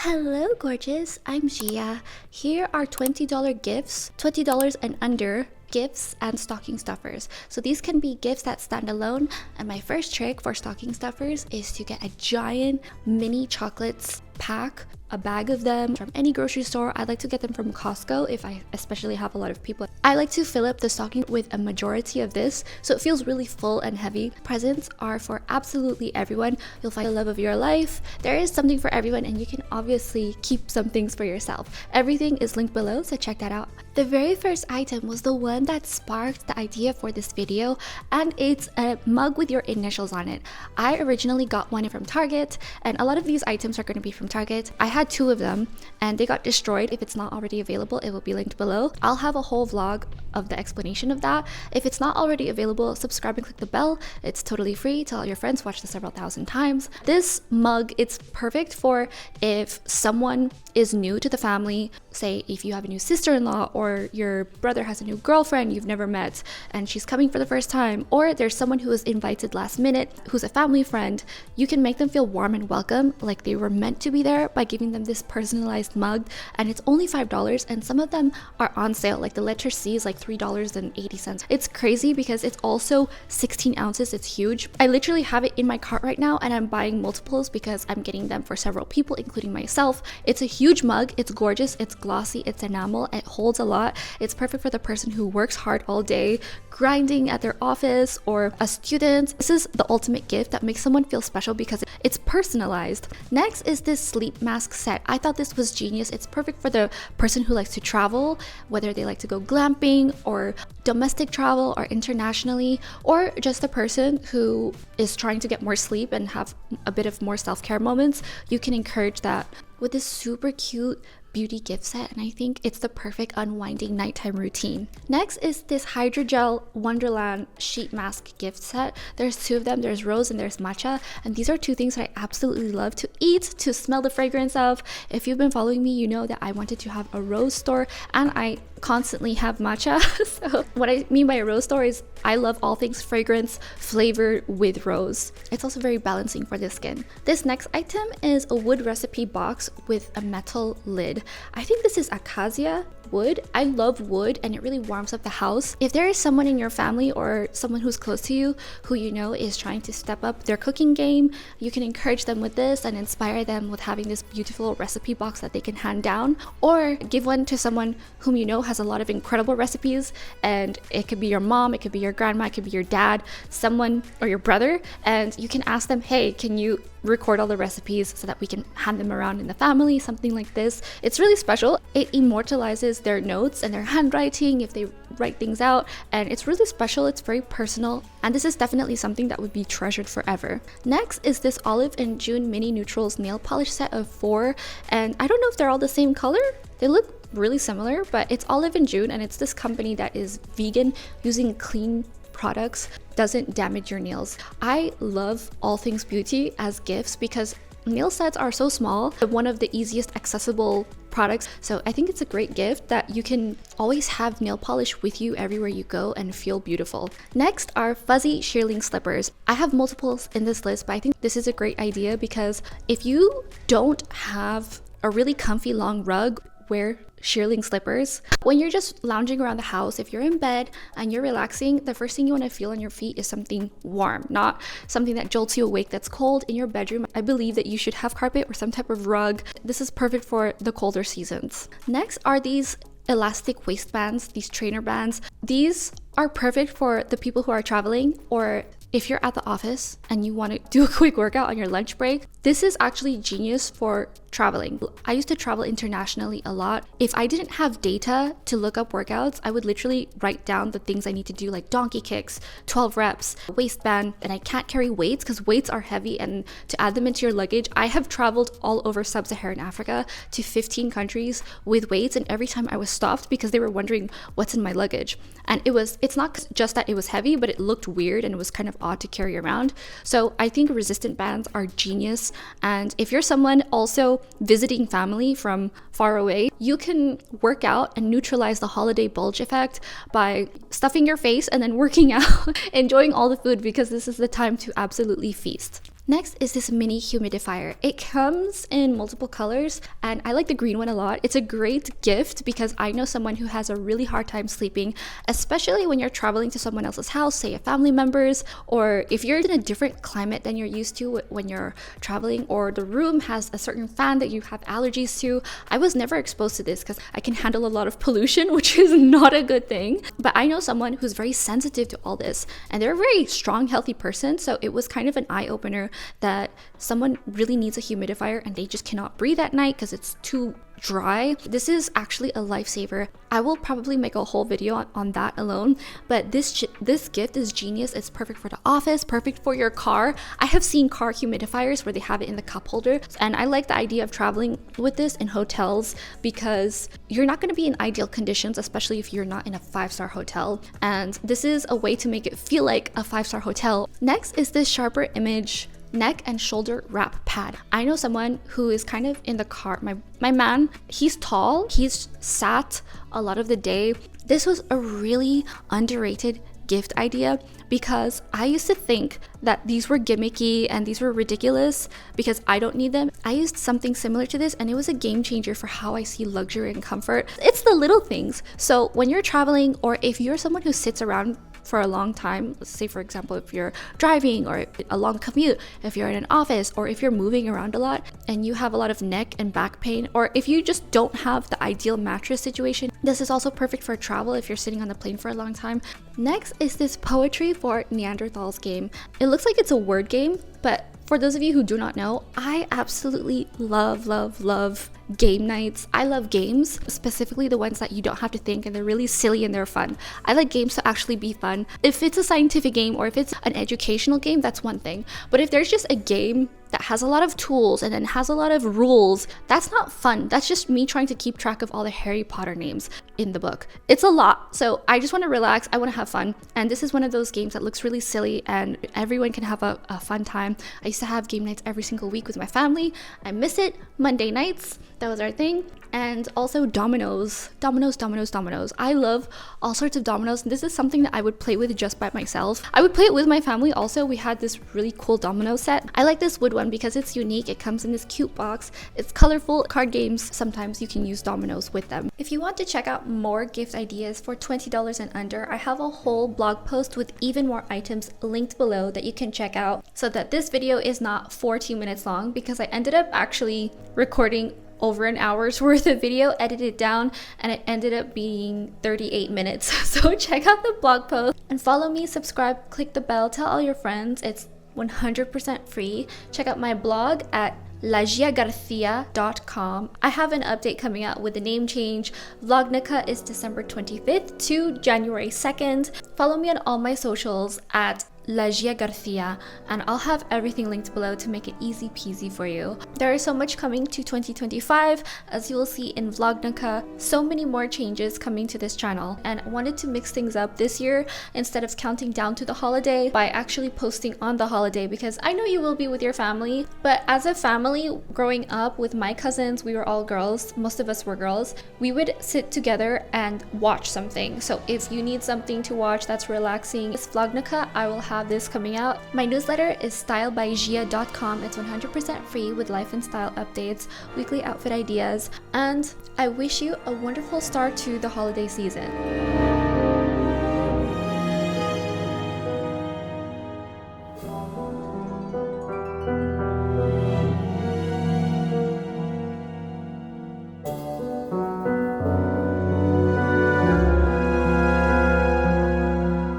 Hello, gorgeous. I'm Gia. Here are $20 gifts, $20 and under gifts and stocking stuffers. So these can be gifts that stand alone. And my first trick for stocking stuffers is to get a giant mini chocolates pack, a bag of them from any grocery store. I like to get them from Costco if I especially have a lot of people. I like to fill up the stocking with a majority of this so it feels really full and heavy. Presents are for absolutely everyone. You'll find the love of your life. There is something for everyone, and you can obviously keep some things for yourself. Everything is linked below, so check that out. The very first item was the one that sparked the idea for this video, and it's a mug with your initials on it. I originally got one from Target, and a lot of these items are going to be from Target. I had two of them and they got destroyed. If it's not already available, it will be linked below. I'll have a whole vlog of the explanation of that. If it's not already available, subscribe and click the bell. It's totally free. Tell all your friends, watch this several thousand times. This mug, it's perfect for if someone is new to the family. Say if you have a new sister-in-law, or your brother has a new girlfriend you've never met and she's coming for the first time, or there's someone who was invited last minute who's a family friend. You can make them feel warm and welcome, like they were meant to be there, by giving them this personalized mug. And it's only $5, and some of them are on sale. Like the letter C is like $3.80. It's crazy because it's also 16 ounces. It's huge. I literally have it in my cart right now, and I'm buying multiples because I'm getting them for several people, including myself. It's a huge mug. It's gorgeous. It's glossy. It's enamel. It holds a lot. It's perfect for the person who works hard all day, grinding at their office, or a student. This is the ultimate gift that makes someone feel special because it's personalized. Next is this sleep mask set. I thought this was genius. It's perfect for the person who likes to travel, whether they like to go glamping or domestic travel or internationally, or just a person who is trying to get more sleep and have a bit of more self-care moments. You can encourage that with this super cute beauty gift set, and I think it's the perfect unwinding nighttime routine. Next is this hydrogel wonderland sheet mask gift set. There's two of them. There's rose and there's matcha, and these are two things that I absolutely love to eat, to smell the fragrance of. If you've been following me, you know that I wanted to have a rose store, and I constantly have matcha. So what I mean by a rose store is I love all things fragrance flavored with rose. It's also very balancing for the skin. This next item is a wood recipe box with a metal lid. I think this is acacia wood. I love wood, and it really warms up the house. If there is someone in your family or someone who's close to you who you know is trying to step up their cooking game, you can encourage them with this and inspire them with having this beautiful recipe box that they can hand down, or give one to someone whom you know has a lot of incredible recipes. And it could be your mom, it could be your grandma, it could be your dad, someone, or your brother, and you can ask them, hey, can you record all the recipes so that we can hand them around in the family, something like this. It's really special. It immortalizes their notes and their handwriting if they write things out, and it's really special. It's very personal, and this is definitely something that would be treasured forever. Next is this Olive and June Mini Neutrals nail polish set of 4, and I don't know if they're all the same color. They look really similar, but it's Olive and June, and it's this company that is vegan, using clean products, doesn't damage your nails. I love all things beauty as gifts because nail sets are so small, one of the easiest accessible products. So I think it's a great gift that you can always have nail polish with you everywhere you go and feel beautiful. Next are fuzzy shearling slippers. I have multiples in this list, but I think this is a great idea because if you don't have a really comfy long rug, wear shearling slippers. When you're just lounging around the house, if you're in bed and you're relaxing, the first thing you want to feel on your feet is something warm, not something that jolts you awake that's cold. In your bedroom, I believe that you should have carpet or some type of rug. This is perfect for the colder seasons. Next are these elastic waistbands, these trainer bands. These are perfect for the people who are traveling, or if you're at the office and you want to do a quick workout on your lunch break. This is actually genius for traveling. I used to travel internationally a lot. If I didn't have data to look up workouts, I would literally write down the things I need to do, like donkey kicks, 12 reps, waistband, and I can't carry weights because weights are heavy, and to add them into your luggage. I have traveled all over sub-Saharan Africa to 15 countries with weights, and every time I was stopped because they were wondering what's in my luggage. And it's not just that it was heavy, but it looked weird and it was kind of odd to carry around. So I think resistant bands are genius. And if you're someone also visiting family from far away, you can work out and neutralize the holiday bulge effect by stuffing your face and then working out, enjoying all the food, because this is the time to absolutely feast. Next is this mini humidifier. It comes in multiple colors and I like the green one a lot. It's a great gift because I know someone who has a really hard time sleeping, especially when you're traveling to someone else's house, say a family member's, or if you're in a different climate than you're used to when you're traveling, or the room has a certain fan that you have allergies to. I was never exposed to this because I can handle a lot of pollution, which is not a good thing. But I know someone who's very sensitive to all this and they're a very strong, healthy person. So it was kind of an eye-opener that someone really needs a humidifier and they just cannot breathe at night because it's too dry. This is actually a lifesaver. I will probably make a whole video on that alone, but this gift is genius. It's perfect for the office, perfect for your car. I have seen car humidifiers where they have it in the cup holder, and I like the idea of traveling with this in hotels because you're not going to be in ideal conditions, especially if you're not in a 5-star hotel, and this is a way to make it feel like a 5-star hotel. Next is this Sharper Image neck and shoulder wrap pad. I know someone who is kind of in the car. My man, he's tall, he's sat a lot of the day. This was a really underrated gift idea because I used to think that these were gimmicky and these were ridiculous because I don't need them. I used something similar to this and it was a game changer for how I see luxury and comfort. It's the little things. So when you're traveling, or if you're someone who sits around for a long time, let's say for example if you're driving or a long commute, if you're in an office, or if you're moving around a lot and you have a lot of neck and back pain, or if you just don't have the ideal mattress situation, this is also perfect for travel if you're sitting on the plane for a long time. Next is this Poetry for Neanderthals game. It looks like it's a word game, but for those of you who do not know, I absolutely love game nights. I love games, specifically the ones that you don't have to think and they're really silly and they're fun. I like games to actually be fun. If it's a scientific game or if it's an educational game, that's one thing. But if there's just a game that has a lot of tools and then has a lot of rules, that's not fun. That's just me trying to keep track of all the Harry Potter names in the book. It's a lot. So I just want to relax. I want to have fun. And this is one of those games that looks really silly and everyone can have a fun time. I used to have game nights every single week with my family. I miss it. Monday nights, that was our thing. And also dominoes. I love all sorts of dominoes. This is something that I would play with just by myself. I would play it with my family also. We had this really cool domino set. I like this wood one because it's unique. It comes in this cute box. It's colorful. Card games, sometimes you can use dominoes with them. If you want to check out more gift ideas for $20 and under, I have a whole blog post with even more items linked below that you can check out so that this video is not 14 minutes long, because I ended up actually recording over an hour's worth of video, edited down, and it ended up being 38 minutes. So check out the blog post and follow me, subscribe, click the bell, tell all your friends. It's 100% free. Check out my blog at lagiagarcia.com. I have an update coming out with the name change. Vlognica is December 25th to January 2nd. Follow me on all my socials at Lagia Garcia, and I'll have everything linked below to make it easy peasy for you. There is so much coming to 2025, as you will see in Vlognica. So many more changes coming to this channel, and I wanted to mix things up this year instead of counting down to the holiday by actually posting on the holiday, because I know you will be with your family, but as a family growing up with my cousins, we were all girls, most of us were girls, we would sit together and watch something. So if you need something to watch that's relaxing, it's Vlognica. I will have this coming out. My newsletter is stylebygia.com. It's 100% free with life and style updates, weekly outfit ideas, and I wish you a wonderful start to the holiday season.